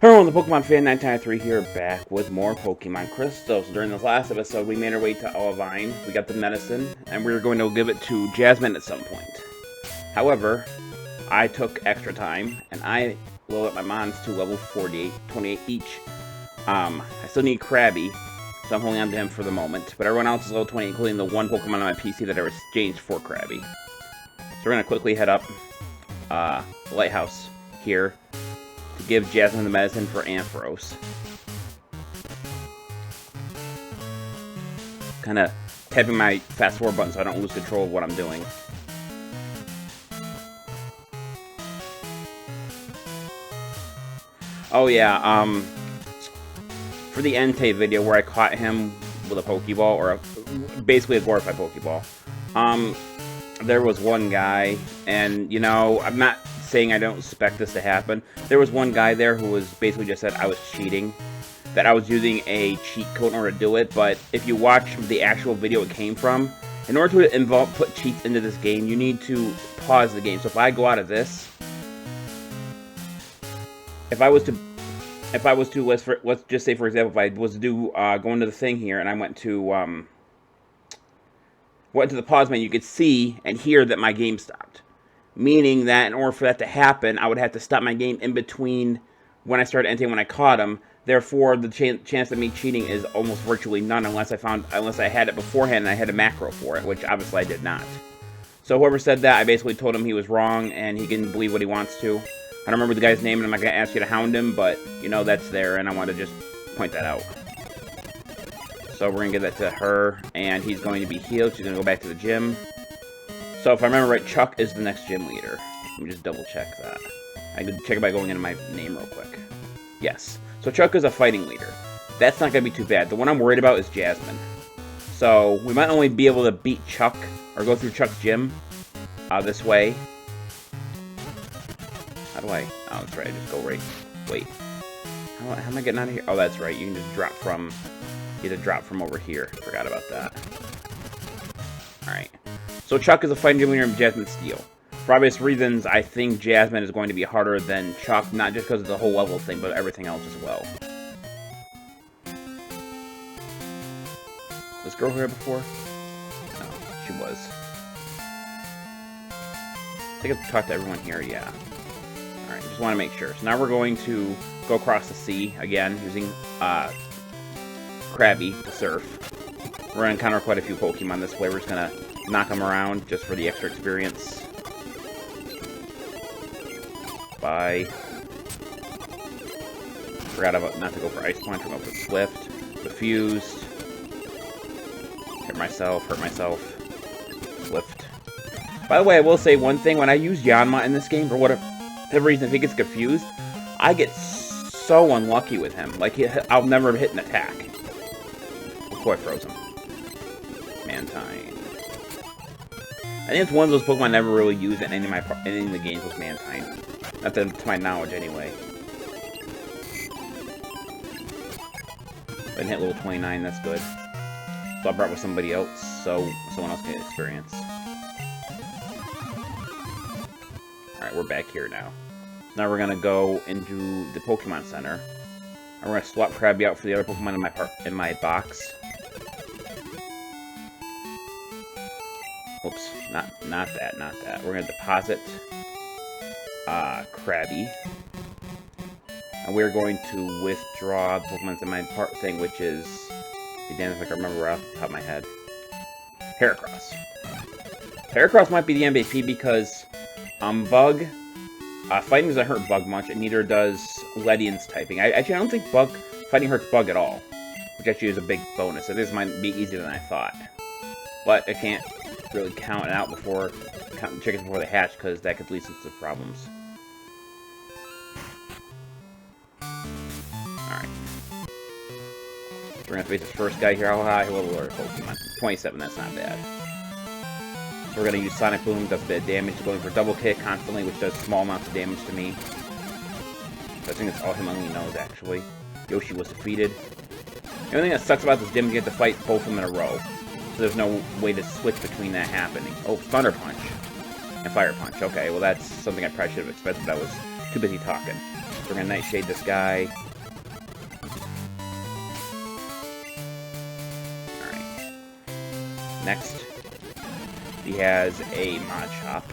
Hello, the Pokemon fan 993 here, back with more Pokemon Crystals. So during this last episode, we made our way to Olivine, we got the medicine, and we were going to give it to Jasmine at some point. However, I took extra time, and I leveled up my mons to level 48, 28 each. I still need Krabby, so I'm holding on to him for the moment, but everyone else is level 20, including the one Pokemon on my PC that I exchanged for Krabby. So we're going to quickly head up the lighthouse here to give Jasmine the medicine for Ampharos. Kind of tapping my fast forward button so I don't lose control of what I'm doing. Oh yeah, for the Entei video where I caught him with a Pokeball, or basically a glorified Pokeball, there was one guy, and you know, I'm not saying I don't expect this to happen. There was one guy there who was basically just said I was cheating, that I was using a cheat code in order to do it, but if you watch the actual video it came from, in order to put cheats into this game, you need to pause the game. So if I go out of this, if I was to let's just say, for example, if I was to do go into the thing here and I went to the pause menu, you could see and hear that my game stopped. Meaning that in order for that to happen, I would have to stop my game in between when I started Entei and when I caught him. Therefore, the chance of me cheating is almost virtually none unless I had it beforehand and I had a macro for it, which obviously I did not. So whoever said that, I basically told him he was wrong and he can believe what he wants to. I don't remember the guy's name and I'm not going to ask you to hound him, but you know that's there and I want to just point that out. So we're going to give that to her and he's going to be healed. She's going to go back to the gym. So if I remember right, Chuck is the next gym leader. Let me just double check that. I can check it by going into my name real quick. Yes. So Chuck is a fighting leader. That's not going to be too bad. The one I'm worried about is Jasmine. So we might only be able to beat Chuck, or go through Chuck's gym this way. How do I... Oh, that's right. I just go right... Wait. How am I getting out of here? Oh, that's right. You can just drop from... You have to drop from over here. Forgot about that. Alright. So Chuck is a fighting gym leader and Jasmine Steel. For obvious reasons, I think Jasmine is going to be harder than Chuck, not just because of the whole level thing, but everything else as well. Was this girl here before? No, she was. I think I've talked to everyone here, yeah. Alright, just want to make sure. So now we're going to go across the sea, again, using Krabby to surf. We're going to encounter quite a few Pokemon this way. We're just going to knock them around just for the extra experience. Bye. Forgot about not to go for Ice Punch. We're going for Swift. Refused. Hurt myself. Swift. By the way, I will say one thing. When I use Yanma in this game, for whatever reason, if he gets confused, I get so unlucky with him. Like, I'll never hit an attack. Before I froze him. Mantine. I think it's one of those Pokemon I never really used in any of the games was Mantine. Not to my knowledge, anyway. I didn't hit level 29, that's good. So I brought with somebody else, so someone else can get experience. Alright, we're back here now. Now we're gonna go into the Pokemon Center. And we're gonna swap Krabby out for the other Pokemon in my box. Oops, not that. We're gonna deposit Krabby. And we're going to withdraw the Pokemon's in my part thing, which is... Be damned if I can remember off the top of my head. Heracross. Heracross might be the MVP because Bug... fighting doesn't hurt Bug much, and neither does Ledian's typing. Actually, I don't think fighting hurts Bug at all. Which actually is a big bonus. So this might be easier than I thought. But I can't really count it out counting the chickens before they hatch, because that could lead to some problems. Alright. We're gonna face this first guy here. How high level are Pokemon? 27, that's not bad. So we're gonna use Sonic Boom, does a bit of damage, going for double kick constantly, which does small amounts of damage to me. So I think that's all him only knows, actually. Yoshi was defeated. The only thing that sucks about this gym is you have to fight both of them in a row. So there's no way to switch between that happening. Oh, Thunder Punch. And Fire Punch. Okay, well that's something I probably should have expected, but I was too busy talking. We're gonna Nightshade this guy. Alright. Next, he has a Monotype.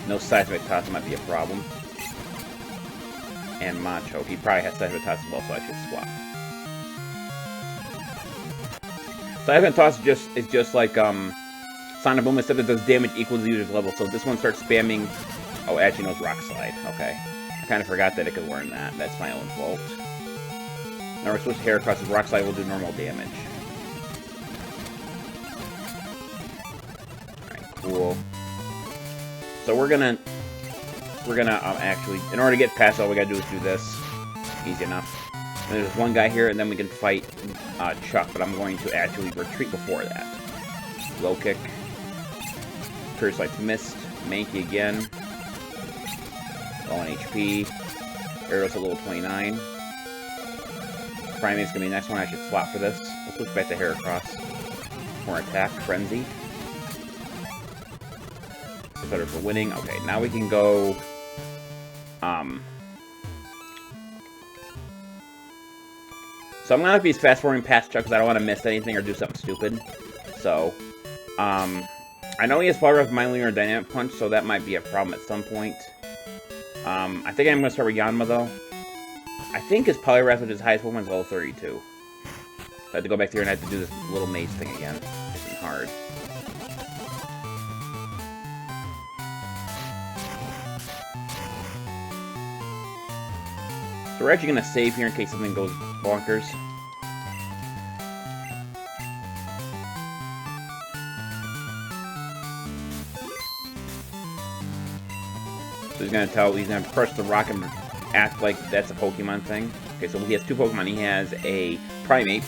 No Seismic Toss might be a problem. And Macho. He probably has Seismic Toss as well, so I should swap. Seismic Toss is just like Sonic Boom, except it does damage equal to the user's level. So this one starts spamming. Oh, it actually knows Rock Slide. Okay. I kind of forgot that it could learn that. That's my own fault. Now we're supposed to Heracross, because Rock Slide will do normal damage. Alright, cool. So we're gonna actually, in order to get past, all we gotta do is do this. Easy enough. And there's one guy here, and then we can fight Chuck, but I'm going to actually retreat before that. Low kick. Fury Swipes missed. Mankey again. Low on HP. Arrow's a little 29. Primape's gonna be the next one. I should swap for this. Let's switch back to Heracross. More attack. Frenzy. Better for winning. Okay, now we can go so I'm gonna be fast forwarding past Chuck because I don't want to miss anything or do something stupid. So I know he has Poliwrath with Mind Reader Dynamicpunch, so that might be a problem at some point. I think I'm gonna start with Yanma though. I think his Poliwrath with his highest Pokemon is level 32. So I have to go back there and I have to do this little maze thing again. It's been hard. So we're actually going to save here in case something goes bonkers. So he's going to crush the rock and act like that's a Pokemon thing. Okay, so he has two Pokemon. He has a Primape,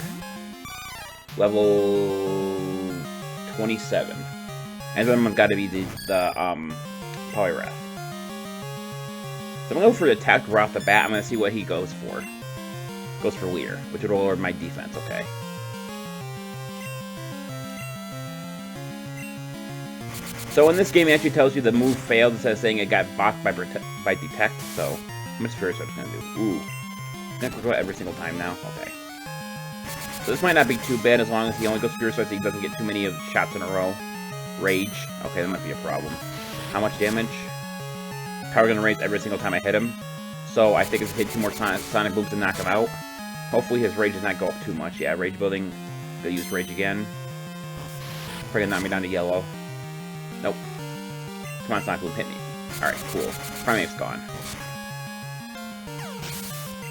level 27. And then one's got to be the Poliwrath. So I'm going to go for the attack right off the bat. I'm going to see what he goes for. Goes for Leer, which will lower my defense, okay. So in this game, it actually tells you the move failed instead of saying it got blocked by Detect. So how much Fury Swipes going to do? Ooh. I'm going to go every single time now? Okay. So this might not be too bad as long as he only goes Fury Swipes so he doesn't get too many of shots in a row. Rage. Okay, that might be a problem. How much damage? Power gonna raise every single time I hit him. So I think it's hit two more Sonic Booms to knock him out. Hopefully his Rage does not go up too much. Yeah, Rage building. Gonna use Rage again. Probably gonna knock me down to yellow. Nope. Come on, Sonic Boom, hit me. Alright, cool. Primape's gone.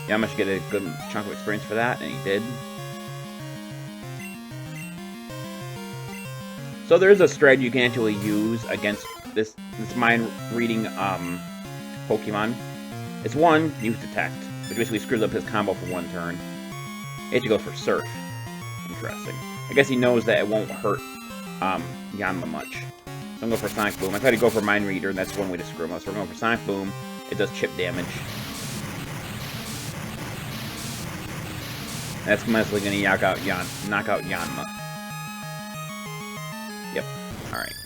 Yeah, I'm gonna get a good chunk of experience for that, and he did. So there's a strategy you can actually use against this mind-reading Pokemon. It's one, use Detect, which basically screws up his combo for one turn. He actually goes for Surf. Interesting. I guess he knows that it won't hurt Yanma much. So I'm going for Sonic Boom. I tried to go for Mind Reader, and that's one way to screw him up. So we're going for Sonic Boom. It does chip damage. That's mostly going to knock out Yanma. Yep. Alright.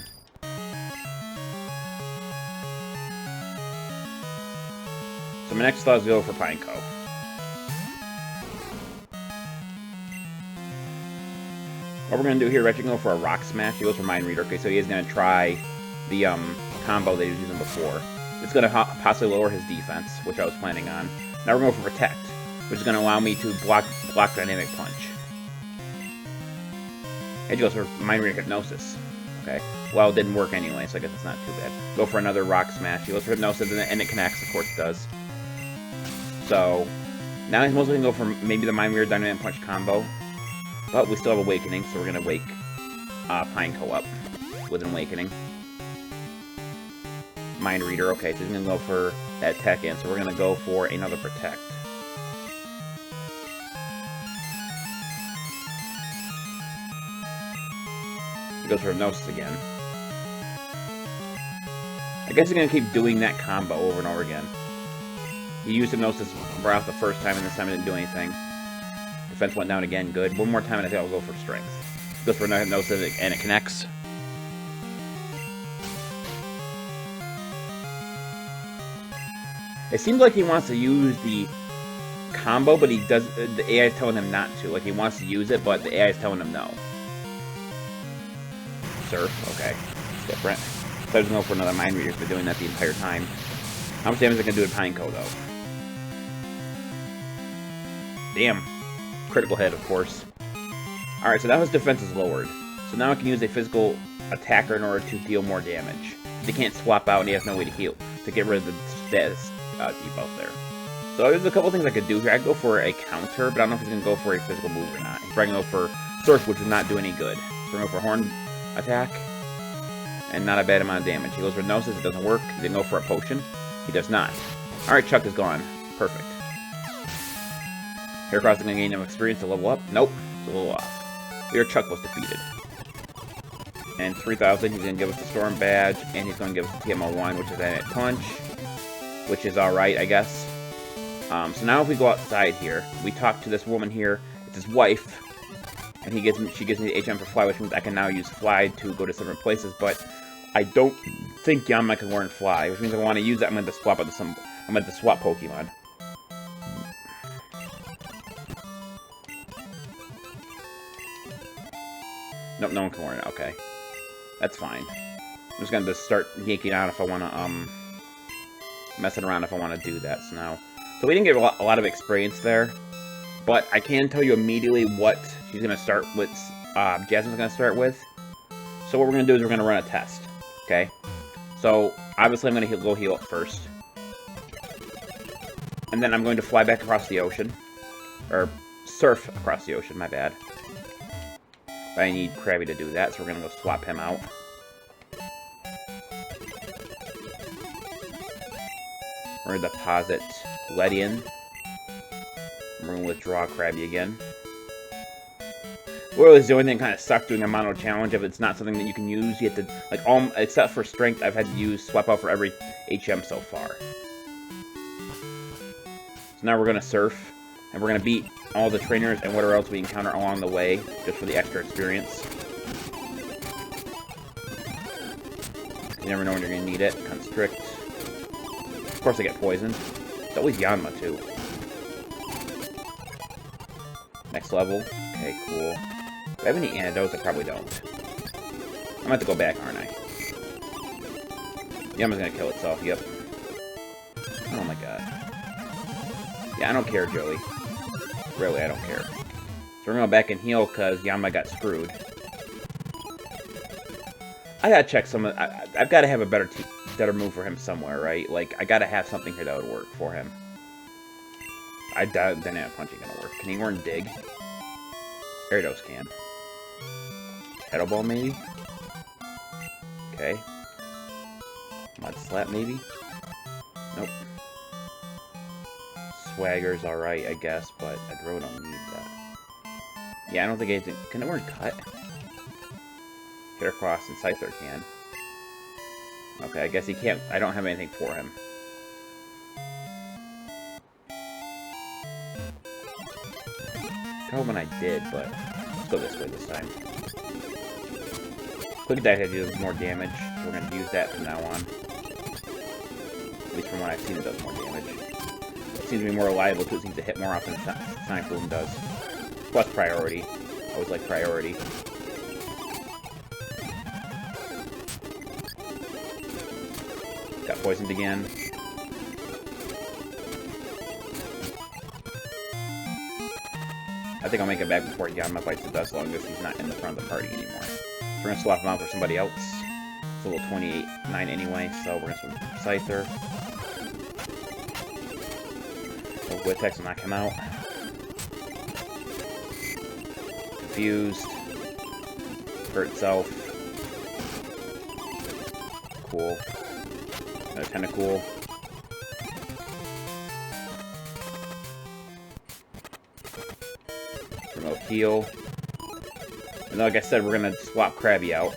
So my next thought is to go for Pineco. What we're going to do here, we're actually going to go for a Rock Smash. He goes for Mind Reader. Okay, so he is going to try the combo that he was using before. It's going to possibly lower his defense, which I was planning on. Now we're going for Protect, which is going to allow me to block Dynamic Punch. And he goes for Mind Reader Hypnosis. Okay. Well, it didn't work anyway, so I guess it's not too bad. Go for another Rock Smash. He goes for Hypnosis, and it connects. Of course it does. So, now he's mostly going to go for maybe the Mind Reader Dynamicpunch combo. But we still have Awakening, so we're going to wake Pineco up with an Awakening. Mind Reader, okay, so he's going to go for that Tech in, so we're going to go for another Protect. He goes for Hypnosis again. I guess he's going to keep doing that combo over and over again. He used Hypnosis right off the first time, and this time it didn't do anything. Defense went down again, good. One more time and I think I'll go for Strength. Goes for another Hypnosis and it connects. It seems like he wants to use the combo, but he does. The AI is telling him not to. Like, he wants to use it, but the AI is telling him no. Surf, okay. It's different. So I was going to go for another Mind Reader. Been doing that the entire time. How much damage is it going to do to Pineco, though? Damn. Critical hit, of course. Alright, so now his defense is lowered. So now I can use a physical attacker in order to deal more damage. He can't swap out and he has no way to heal. To get rid of the status debuff there. So there's a couple things I could do here. I could go for a counter, but I don't know if he's going to go for a physical move or not. He's probably going to go for Surf, which would not do any good. So we're going to go for Horn attack. And not a bad amount of damage. He goes for Hypnosis, it doesn't work. He didn't go for a potion. He does not. Alright, Chuck is gone. Perfect. Heracross is going to gain enough experience to level up. Nope, it's a little off. Leer Chuck was defeated. And 3,000, he's going to give us the Storm Badge, and he's going to give us the TMO1, which is Dynamic Punch. Which is alright, I guess. So now if we go outside here, we talk to this woman here. It's his wife. And she gives me the HM for Fly, which means I can now use Fly to go to different places, but I don't think Yanma can learn Fly, which means if I want to use that, I'm going to swap out to I'm going to swap Pokemon. Nope, no one can learn it. Okay. That's fine. I'm just going to start yanking out if I want to, messing around if I want to do that. So we didn't get a lot of experience there, but I can tell you immediately what she's going to start with, Jasmine's going to start with. So what we're going to do is we're going to run a test, okay? So, obviously I'm going to go heal up first. And then I'm going to fly back across the ocean. Or, surf across the ocean, my bad. But I need Krabby to do that, so we're going to go swap him out. We're going to deposit Ledian. We're going to withdraw Krabby again. Well, is the only thing that kind of sucked doing a mono challenge if it's not something that you can use. You have to, like, except for strength, I've had to use swap out for every HM so far. So now we're going to surf, and we're going to beat all the trainers and whatever else we encounter along the way, just for the extra experience. You never know when you're going to need it. Constrict. Of course I get poisoned. It's always Yanma, too. Next level. Okay, cool. Do I have any antidotes? I probably don't. I'm gonna have to go back, aren't I? Yanma's gonna kill itself, yep. Oh my god. Yeah, I don't care, Joey. Really, I don't care. So we're gonna go back and heal because Yanma got screwed. I gotta check some of... I've gotta have a better move for him somewhere, right? Like, I gotta have something here that would work for him. I doubt Dynamic Punch ain't gonna work. Can he learn Dig? Gyarados can. Shadow Ball, maybe? Okay. Mud Slap, maybe? Nope. Swagger's alright, I guess, but I really don't need that. Yeah, I don't think anything... Can it learn Cut? Heracross and Scyther can. Okay, I guess he can't... I don't have anything for him. When I did, but let's go this way this time. Quick Attack does more damage, so we're going to use that from now on. At least from what I've seen, it does more damage. It seems to be more reliable, too. It seems to hit more often than Sonic Boom does. Plus priority. Always like priority. Got poisoned again. I think I'll make it back before Yanma bites the dust, long as he's not in the front of the party anymore. So we're going to swap him out for somebody else. It's a little 28-9 anyway, so we're going to swap Scyther. So Wittex will knock him out. Confused. Hurt itself. Cool. Another Tentacool. Remote heal. And like I said, we're going to swap Krabby out.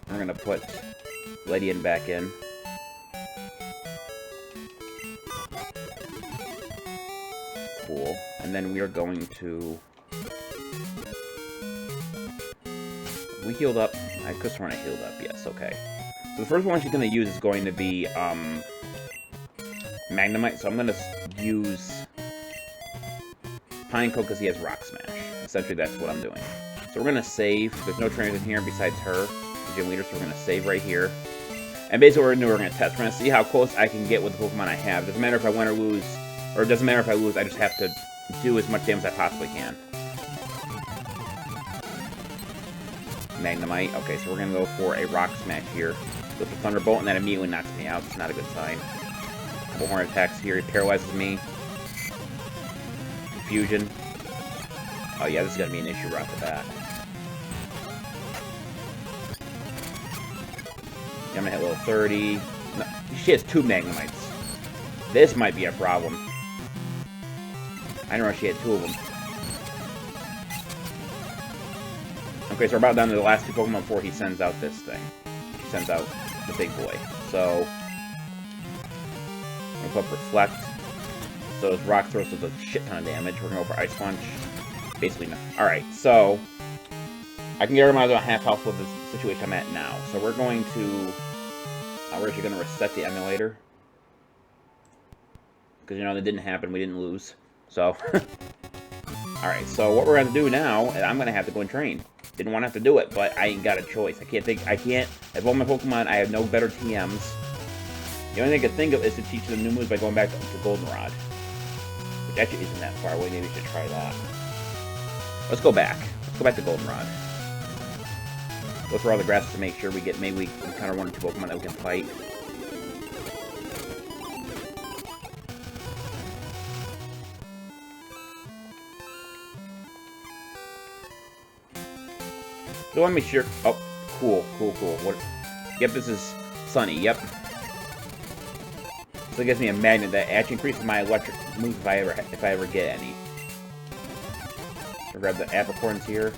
We're going to put Ledian back in. Cool. And then we are going to... We healed up. I could swear I healed up. Yes, okay. So the first one she's going to use is going to be Magnemite. So I'm going to use Pineco because he has Rock Smash. Essentially, that's what I'm doing. So we're going to save. There's no trainers in here besides her, the gym leader, so we're going to save right here. And basically what we're going to do, we're going to test. We're going to see how close I can get with the Pokemon I have. Doesn't matter if I win or lose, or it doesn't matter if I lose, I just have to do as much damage as I possibly can. Magnemite. Okay, so we're going to go for a Rock Smash here. With the Thunderbolt, and that immediately knocks me out. It's not a good sign. Couple horn attacks here. He paralyzes me. Confusion. Oh yeah, this is going to be an issue right off the bat. I'm going to hit level 30. No, she has 2 Magnemites. This might be a problem. I didn't know she had 2 of them. Okay, so we're about down to the last 2 Pokemon before he sends out this thing. He sends out the big boy. So, I'm going to put Reflect. So his Rock Throw does a shit ton of damage. We're going to go for Ice Punch. Basically, no. Alright, so I can get rid of my other half health with the situation I'm at now. So we're going to... we're actually going to reset the emulator. Because, you know, that didn't happen. We didn't lose. So, alright, so what we're going to do now, and I'm going to have to go and train. Didn't want to have to do it, but I ain't got a choice. I can't, as all my Pokemon, I have no better TMs. The only thing I can think of is to teach them new moves by going back to Goldenrod. Which actually isn't that far away, maybe we should try that. Let's go back. Let's go back to Goldenrod. Go through all the grasses to make sure we get, maybe we encounter 1 or 2 Pokemon that we can fight. So let me sure. Oh, cool. What? Yep, this is Sunny. Yep. So it gives me a magnet that actually increases my electric moves if I ever get any. I'll grab the apricorns here.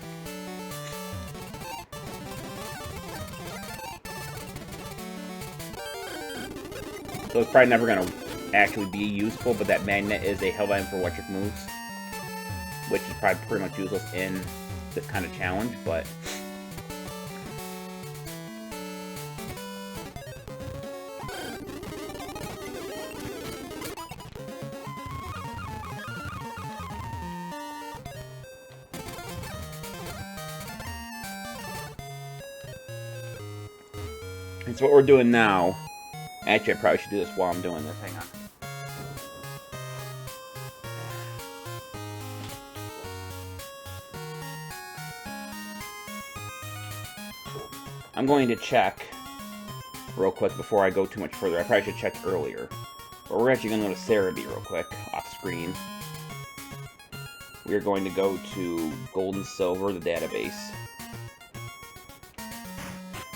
So it's probably never going to actually be useful, but that magnet is a held item for electric moves, which is probably pretty much useless in this kind of challenge, but... And so what we're doing now... Actually, I probably should do this while I'm doing this. Hang on. I'm going to check real quick before I go too much further. I probably should check earlier. But we're actually going to go to Cerebi real quick, off screen. We're going to go to Gold and Silver, the database.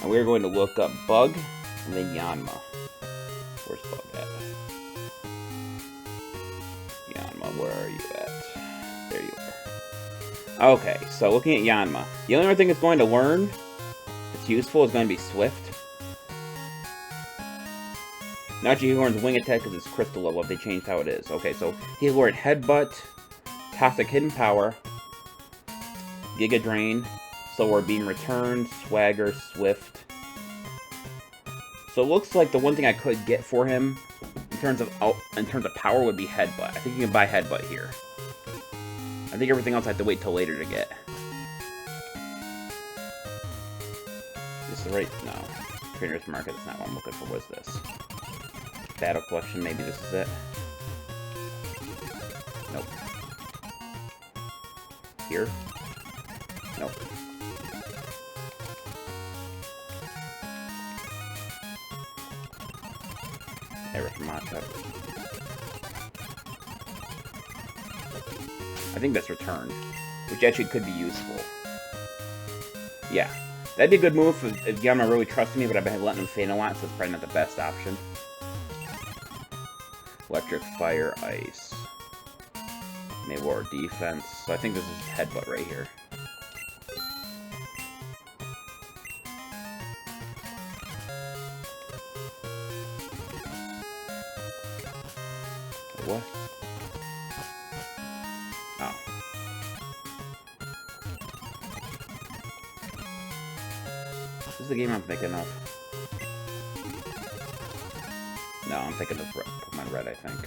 And we're going to look up Bug and then Yanma. Where's Bug at? Yanma, where are you at? There you are. Okay, so looking at Yanma. The only other thing it's going to learn that's useful is going to be Swift. Now he learns Wing Attack because it's crystal level if they changed how it is. Okay, so he learned Headbutt, Toxic Hidden Power, Giga Drain, Slower Beam Return, Swagger, Swift. So it looks like the one thing I could get for him in terms of power would be Headbutt. I think you can buy Headbutt here. I think everything else I have to wait till later to get. This is the right... No. Trader's Market, that's not what I'm looking for. What's this? Battle Collection, maybe this is it. Nope. Here? Nope. Monotype. I think that's Return, which actually could be useful. Yeah, that'd be a good move if Yanma really trusted me, but I've been letting him faint a lot, so it's probably not the best option. Electric, Fire, Ice. Maybe War Defense. So I think this is Headbutt right here. What? Oh. This is the game I'm thinking of. No, I'm thinking of Pokemon Red, I think.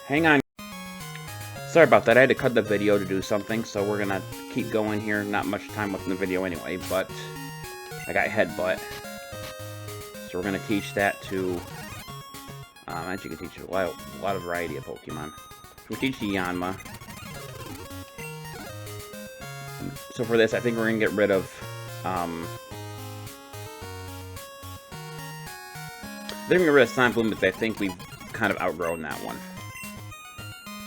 Hang on. Sorry about that, I had to cut the video to do something, so we're gonna keep going here. Not much time left in the video anyway, but I got Headbutt. So we're gonna teach that to, actually you can teach a lot of variety of Pokemon. We'll teach Yanma. So for this, I think we're gonna get rid of, they're gonna get rid of Sonic Boom, but I think we've kind of outgrown that one.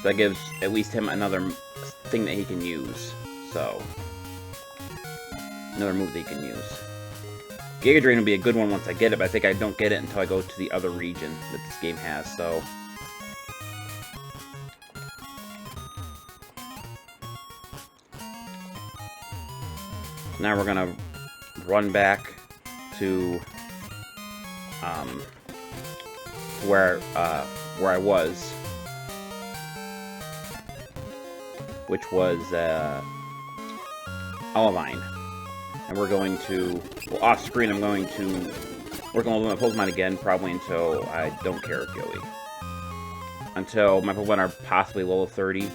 So that gives at least him another thing that he can use. So, another move that he can use. Giga Drain will be a good one once I get it, but I think I don't get it until I go to the other region that this game has, so. Now we're gonna run back to where I was, which was Olivine. And we're going to, well, off screen I'm going to work on my Pokemon again, probably until I don't care, Joey. Until my Pokemon are possibly level 30,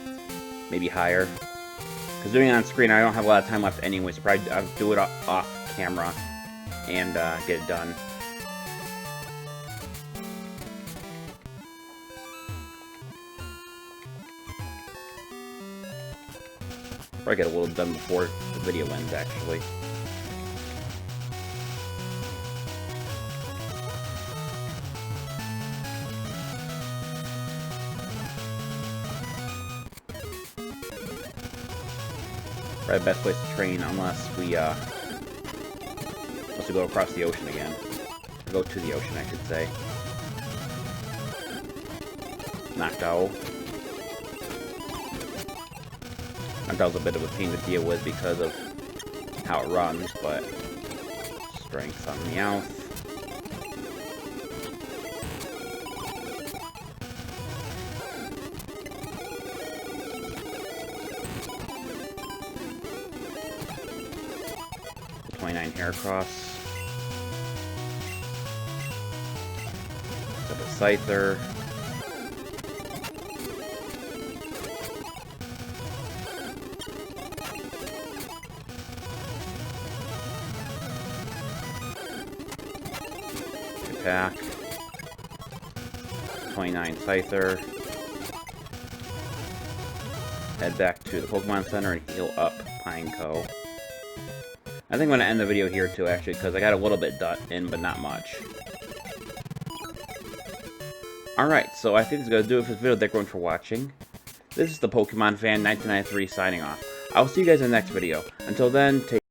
maybe higher. Because doing it on screen, I don't have a lot of time left anyway, so probably I'll do it off camera and get it done. Or I get a little done before the video ends, actually. Probably the best place to train, unless we go across the ocean again. Or go to the ocean, I should say. Noctowl. Noctowl's a bit of a pain to deal with because of how it runs, but strength on Meowth. Heracross. Got the Scyther. Attack. 29 Scyther. Head back to the Pokemon Center and heal up Pineco. I think I'm going to end the video here too, actually, because I got a little bit in, but not much. Alright, so I think that's going to do it for this video. Thank everyone for watching. This is the Pokemon Fan 1993 signing off. I'll see you guys in the next video. Until then, take